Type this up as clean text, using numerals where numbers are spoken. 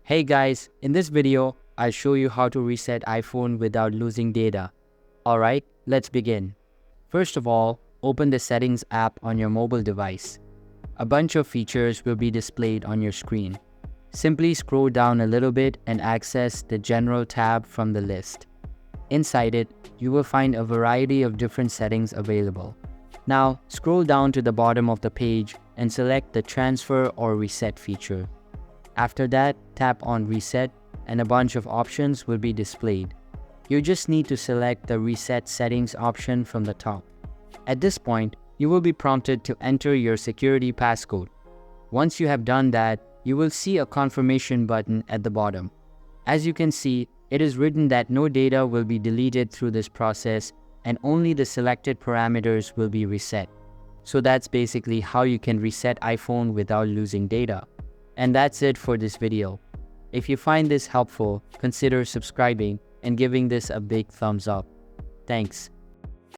Hey guys, in this video, I'll show you how to reset iPhone without losing data. Alright, let's begin. First of all, open the Settings app on your mobile device. A bunch of features will be displayed on your screen. Simply scroll down a little bit and access the General tab from the list. Inside it, you will find a variety of different settings available. Now, scroll down to the bottom of the page and select the Transfer or Reset feature. After that, tap on Reset and a bunch of options will be displayed. You just need to select the Reset Settings option from the top. At this point, you will be prompted to enter your security passcode. Once you have done that, you will see a confirmation button at the bottom. As you can see, it is written that no data will be deleted through this process and only the selected parameters will be reset. So that's basically how you can reset iPhone without losing data. And that's it for this video. If you find this helpful, consider subscribing and giving this a big thumbs up. Thanks.